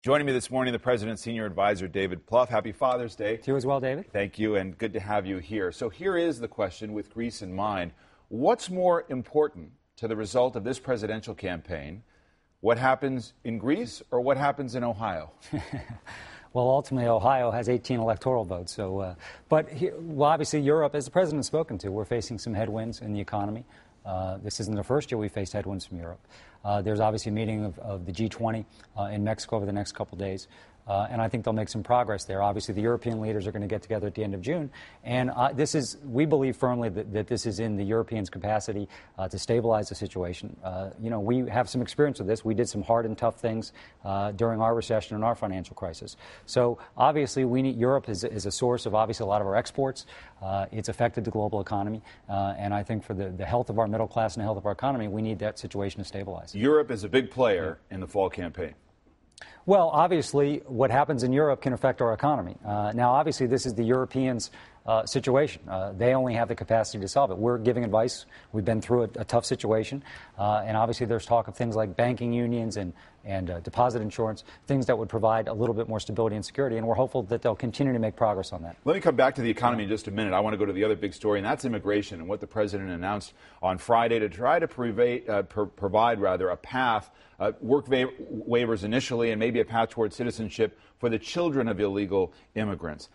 Joining me this morning, the President's senior advisor, David Plouffe. Happy Father's Day. To you as well, David. Thank you, and good to have you here. So here is the question with Greece in mind. What's more important to the result of this presidential campaign? What happens in Greece or what happens in Ohio? Well, ultimately, Ohio has 18 electoral votes. Obviously, Europe, as the President has spoken to, we're facing some headwinds in the economy. This isn't the first year we faced headwinds from Europe. There's obviously a meeting of the G20 in Mexico over the next couple of days. And I think they'll make some progress there. Obviously, the European leaders are going to get together at the end of June. And we believe firmly that this is in the Europeans' capacity to stabilize the situation. We have some experience with this. We did some hard and tough things during our recession and our financial crisis. So obviously, Europe is a source of obviously a lot of our exports. It's affected the global economy. And I think for the health of our middle class and the health of our economy, we need that situation to stabilize. Europe is a big player in the fall campaign. Well, obviously, what happens in Europe can affect our economy. Now, obviously, this is the Europeans' situation. They only have the capacity to solve it. We're giving advice. We've been through a tough situation. And obviously, there's talk of things like banking unions and deposit insurance, things that would provide a little bit more stability and security. And we're hopeful that they'll continue to make progress on that. Let me come back to the economy in just a minute. I want to go to the other big story, and that's immigration and what the President announced on Friday to try to provide a path, work waivers initially, and maybe a path towards citizenship for the children of illegal immigrants.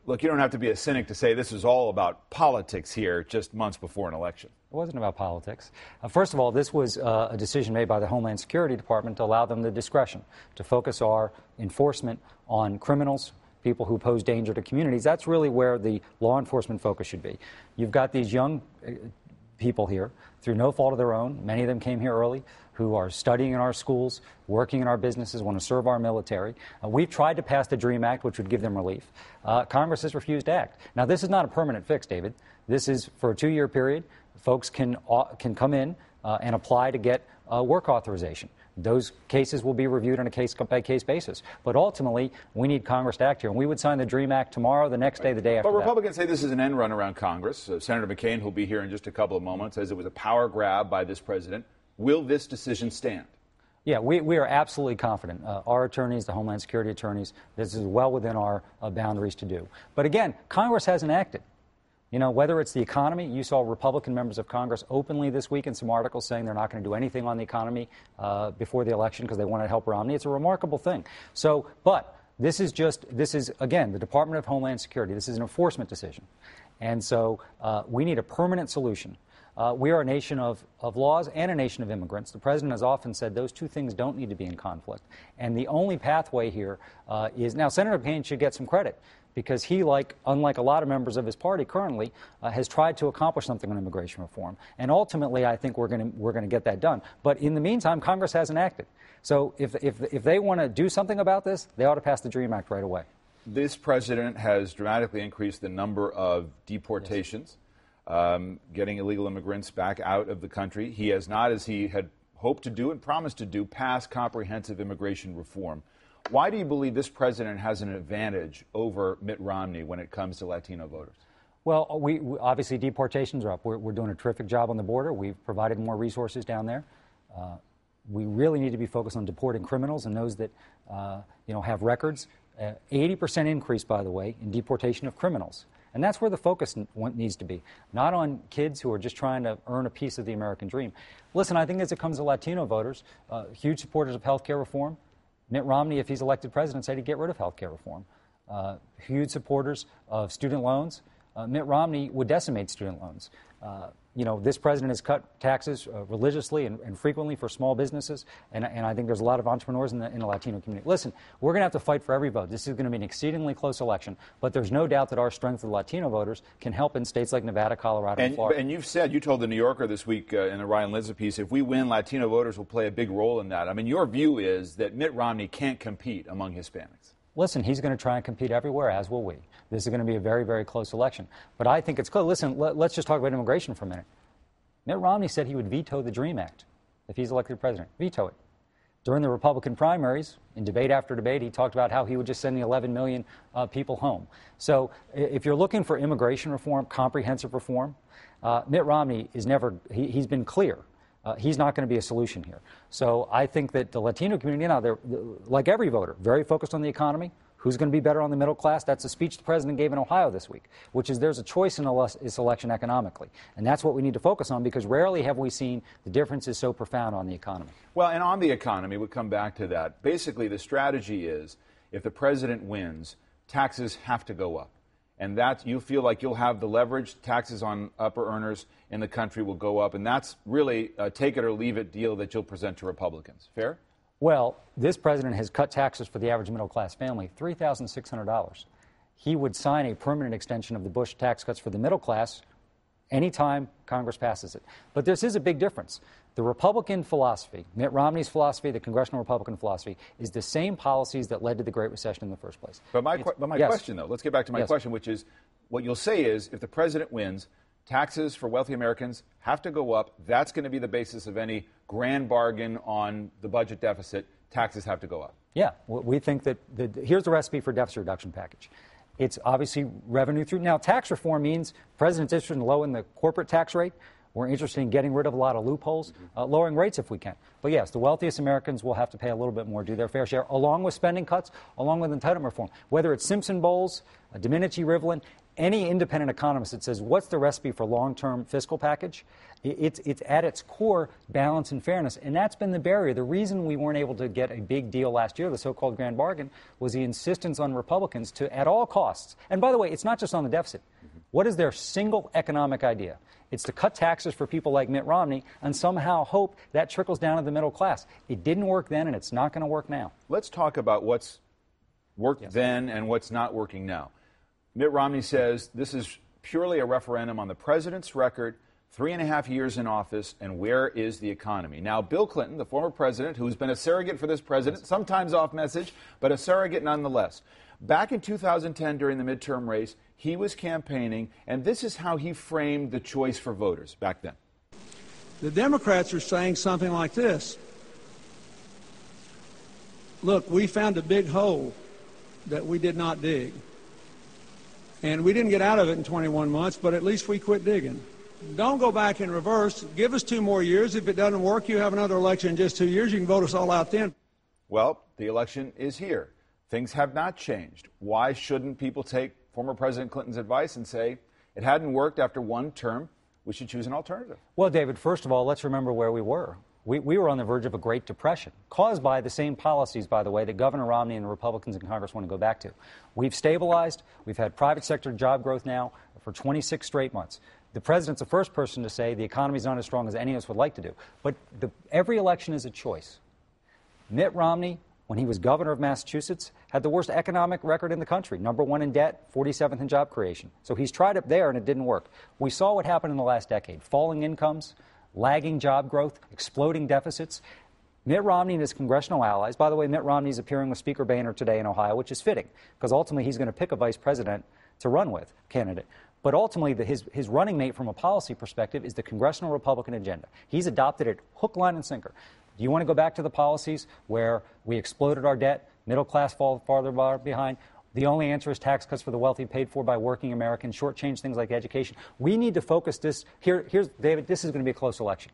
Look, you don't have to be a cynic to say this is all about politics here just months before an election. It wasn't about politics. First of all, this was a decision made by the Homeland Security Department to allow them the discretion to focus our enforcement on criminals, people who pose danger to communities. That's really where the law enforcement focus should be. You've got these young people here through no fault of their own. Many of them came here early, who are studying in our schools, working in our businesses, want to serve our military. We've tried to pass the DREAM Act, which would give them relief. Congress has refused to act. Now, this is not a permanent fix, David. This is for a 2-year period. Folks can come in and apply to get work authorization. Those cases will be reviewed on a case-by-case basis. But ultimately, we need Congress to act here. And we would sign the DREAM Act tomorrow, the next day, the day after that. But Republicans say this is an end run around Congress. Senator McCain, who'll be here in just a couple of moments, says it was a power grab by this president. Will this decision stand? Yeah, we are absolutely confident. Our attorneys, the Homeland Security attorneys, this is well within our boundaries to do. But again, Congress hasn't acted. You know, whether it's the economy, you saw Republican members of Congress openly this week in some articles saying they're not going to do anything on the economy before the election because they want to help Romney. It's a remarkable thing. But this is, again, the Department of Homeland Security. This is an enforcement decision. And so we need a permanent solution. We are a nation of laws and a nation of immigrants. The president has often said those two things don't need to be in conflict. And the only pathway here is now Senator McCain should get some credit because he, unlike a lot of members of his party currently, has tried to accomplish something on immigration reform. And ultimately, I think we're going to get that done. But in the meantime, Congress hasn't acted. So if they want to do something about this, they ought to pass the DREAM Act right away. This president has dramatically increased the number of deportations. Yes. Getting illegal immigrants back out of the country. He has not, as he had hoped to do and promised to do, passed comprehensive immigration reform. Why do you believe this president has an advantage over Mitt Romney when it comes to Latino voters? Well, we obviously deportations are up. We're doing a terrific job on the border. We've provided more resources down there. We really need to be focused on deporting criminals and those that have records. 80% increase, by the way, in deportation of criminals. And that's where the focus needs to be, not on kids who are just trying to earn a piece of the American dream. Listen, I think as it comes to Latino voters, huge supporters of health care reform. Mitt Romney, if he's elected president, said he'd get rid of health care reform. Huge supporters of student loans. Mitt Romney would decimate student loans. This president has cut taxes religiously and frequently for small businesses, and I think there's a lot of entrepreneurs in the Latino community. Listen, we're going to have to fight for every vote. This is going to be an exceedingly close election, but there's no doubt that our strength of Latino voters can help in states like Nevada, Colorado, and Florida. And you told the New Yorker this week in the Ryan Lizza piece, if we win, Latino voters will play a big role in that. I mean, your view is that Mitt Romney can't compete among Hispanics. Listen, he's going to try and compete everywhere, as will we. This is going to be a very, very close election. But I think it's close. Listen, let's just talk about immigration for a minute. Mitt Romney said he would veto the DREAM Act if he's elected president. Veto it. During the Republican primaries, in debate after debate, he talked about how he would just send the 11 million people home. So if you're looking for immigration reform, comprehensive reform, Mitt Romney is he's been clear he's not going to be a solution here. So I think that the Latino community now, they're like every voter, very focused on the economy. Who's going to be better on the middle class? That's a speech the president gave in Ohio this week, which is there's a choice in this election economically. And that's what we need to focus on, because rarely have we seen the differences so profound on the economy. Well, and on the economy, we'll come back to that. Basically, the strategy is if the president wins, taxes have to go up. And that you feel like you'll have the leverage, taxes on upper earners in the country will go up. And that's really a take it or leave it deal that you'll present to Republicans. Fair? Well, this president has cut taxes for the average middle-class family $3,600. He would sign a permanent extension of the Bush tax cuts for the middle class anytime Congress passes it. But this is a big difference. The Republican philosophy, Mitt Romney's philosophy, the congressional Republican philosophy, is the same policies that led to the Great Recession in the first place. But my yes. question, though, let's get back to my question, which is what you'll say is if the president wins, taxes for wealthy Americans have to go up. That's going to be the basis of any grand bargain on the budget deficit. Taxes have to go up. Yeah, we think that here's the recipe for deficit reduction package. It's obviously revenue through. Now, tax reform means the president's interested in lowering the corporate tax rate. We're interested in getting rid of a lot of loopholes, lowering rates if we can. But yes, the wealthiest Americans will have to pay a little bit more, do their fair share, along with spending cuts, along with entitlement reform. Whether it's Simpson Bowles, Domenici-Rivlin, any independent economist that says, what's the recipe for long-term fiscal package? It's at its core balance and fairness, and that's been the barrier. The reason we weren't able to get a big deal last year, the so-called grand bargain, was the insistence on Republicans to, at all costs, and by the way, it's not just on the deficit. What is their single economic idea? It's to cut taxes for people like Mitt Romney and somehow hope that trickles down to the middle class. It didn't work then, and it's not going to work now. Let's talk about what's worked then and what's not working now. Mitt Romney says this is purely a referendum on the president's record, 3.5 years in office, and where is the economy? Now, Bill Clinton, the former president, who's been a surrogate for this president, sometimes off message, but a surrogate nonetheless. Back in 2010, during the midterm race, he was campaigning, and this is how he framed the choice for voters back then. The Democrats are saying something like this. Look, we found a big hole that we did not dig. And we didn't get out of it in 21 months, but at least we quit digging. Don't go back in reverse. Give us 2 more years. If it doesn't work, you have another election in just 2 years. You can vote us all out then. Well, the election is here. Things have not changed. Why shouldn't people take former President Clinton's advice and say it hadn't worked after one term, we should choose an alternative? Well, David, first of all, let's remember where we were. We were on the verge of a Great Depression, caused by the same policies, by the way, that Governor Romney and the Republicans in Congress want to go back to. We've stabilized. We've had private sector job growth now for 26 straight months. The president's the first person to say the economy's not as strong as any of us would like to do. But every election is a choice. Mitt Romney, when he was governor of Massachusetts, had the worst economic record in the country, #1 in debt, 47th in job creation. So he's tried it there, and it didn't work. We saw what happened in the last decade. Falling incomes, lagging job growth, exploding deficits. Mitt Romney and his congressional allies, by the way, Mitt Romney's appearing with Speaker Boehner today in Ohio, which is fitting, because ultimately he's going to pick a vice president to run with, candidate. But ultimately, his running mate from a policy perspective is the congressional Republican agenda. He's adopted it hook, line, and sinker. Do you want to go back to the policies where we exploded our debt, middle class fall farther behind? The only answer is tax cuts for the wealthy paid for by working Americans, shortchange things like education. We need to focus this. Here's, David, this is going to be a close election.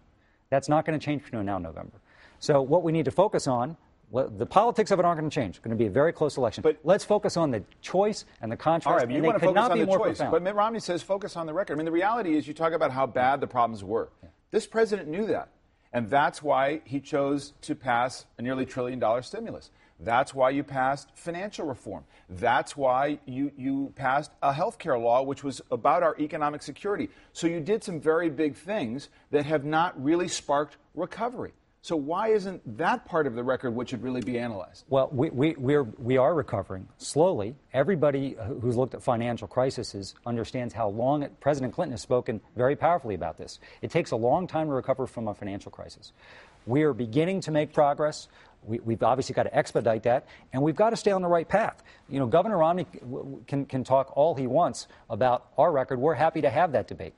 That's not going to change between now and November. So what we need to focus on, well, the politics of it aren't going to change. It's going to be a very close election. But let's focus on the choice and the contrast. All right, but you want to focus on the choice. Profound. But Mitt Romney says focus on the record. I mean, the reality is you talk about how bad the problems were. Yeah. This president knew that. And that's why he chose to pass a nearly $1 trillion stimulus. That's why you passed financial reform. That's why you passed a health care law, which was about our economic security. So you did some very big things that have not really sparked recovery. So why isn't that part of the record what should really be analyzed? Well, we are recovering slowly. Everybody who's looked at financial crises understands how long President Clinton has spoken very powerfully about this. It takes a long time to recover from a financial crisis. We are beginning to make progress. We've obviously got to expedite that, and we've got to stay on the right path. You know, Governor Romney can talk all he wants about our record. We're happy to have that debate.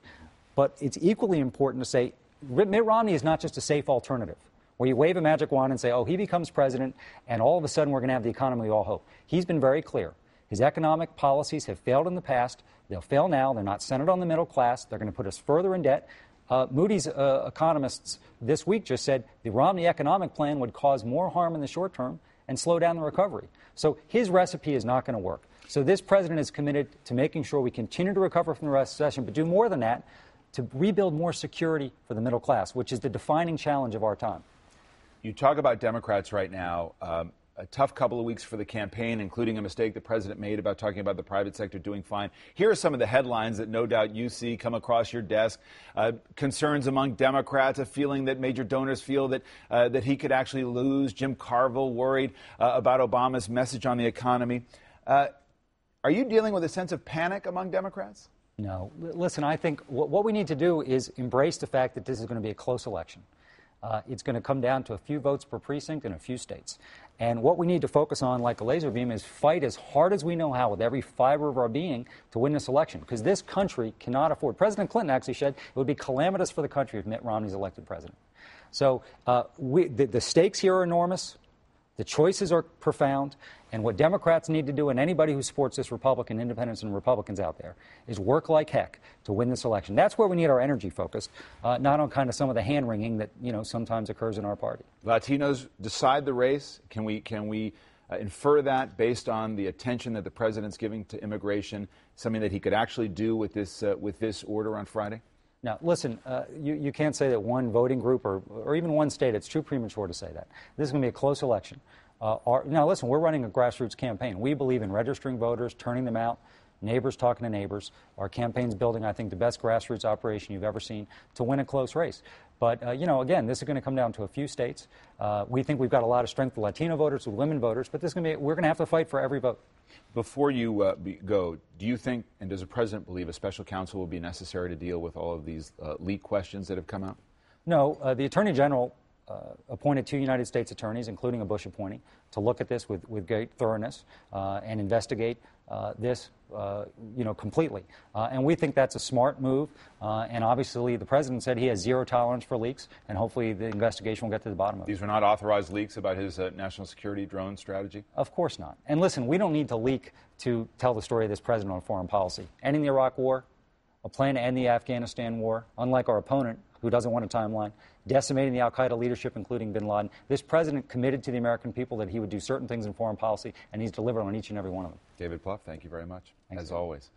But it's equally important to say Mitt Romney is not just a safe alternative, where you wave a magic wand and say, oh, he becomes president, and all of a sudden we're going to have the economy we all hope. He's been very clear. His economic policies have failed in the past. They'll fail now. They're not centered on the middle class. They're going to put us further in debt. Moody's economists this week just said the Romney economic plan would cause more harm in the short term and slow down the recovery. So his recipe is not going to work. So this president is committed to making sure we continue to recover from the recession, but do more than that, to rebuild more security for the middle class, which is the defining challenge of our time. You talk about Democrats right now. A tough couple of weeks for the campaign, including a mistake the president made about talking about the private sector doing fine. Here are some of the headlines that no doubt you see come across your desk. Concerns among Democrats, a feeling that major donors feel that he could actually lose. Jim Carville worried about Obama's message on the economy. Are you dealing with a sense of panic among Democrats? No. Listen, I think what we need to do is embrace the fact that this is going to be a close election. It's going to come down to a few votes per precinct in a few states. And what we need to focus on, like a laser beam, is fight as hard as we know how with every fiber of our being to win this election. Because this country cannot afford. President Clinton actually said it would be calamitous for the country if Mitt Romney is elected president. So the stakes here are enormous. The choices are profound. And what Democrats need to do, and anybody who supports this Republican, independents and Republicans out there, is work like heck to win this election. That's where we need our energy focused, not on kind of some of the hand-wringing that, sometimes occurs in our party. Latinos decide the race. Can we infer that based on the attention that the president's giving to immigration, something that he could actually do with this order on Friday? Now, listen, you can't say that one voting group or even one state, it's too premature to say that. This is going to be a close election. Now, listen, we're running a grassroots campaign. We believe in registering voters, turning them out, neighbors talking to neighbors. Our campaign's building, I think, the best grassroots operation you've ever seen to win a close race. But, again, this is going to come down to a few states. We think we've got a lot of strength with Latino voters, with women voters, but we're going to have to fight for every vote. Before you go, do you think, and does the president believe, a special counsel will be necessary to deal with all of these leak questions that have come out? No. The Attorney General appointed 2 United States attorneys, including a Bush appointee, to look at this with great thoroughness and investigate this, completely. And we think that's a smart move. And obviously, the president said he has zero tolerance for leaks, and hopefully the investigation will get to the bottom of it. These were not authorized leaks about his national security drone strategy? Of course not. And listen, we don't need to leak to tell the story of this president on foreign policy. Ending the Iraq War, a plan to end the Afghanistan war, unlike our opponent, who doesn't want a timeline, decimating the al-Qaeda leadership, including bin Laden. This president committed to the American people that he would do certain things in foreign policy, and he's delivered on each and every one of them. David Plouffe, thank you very much, Thanks, as always.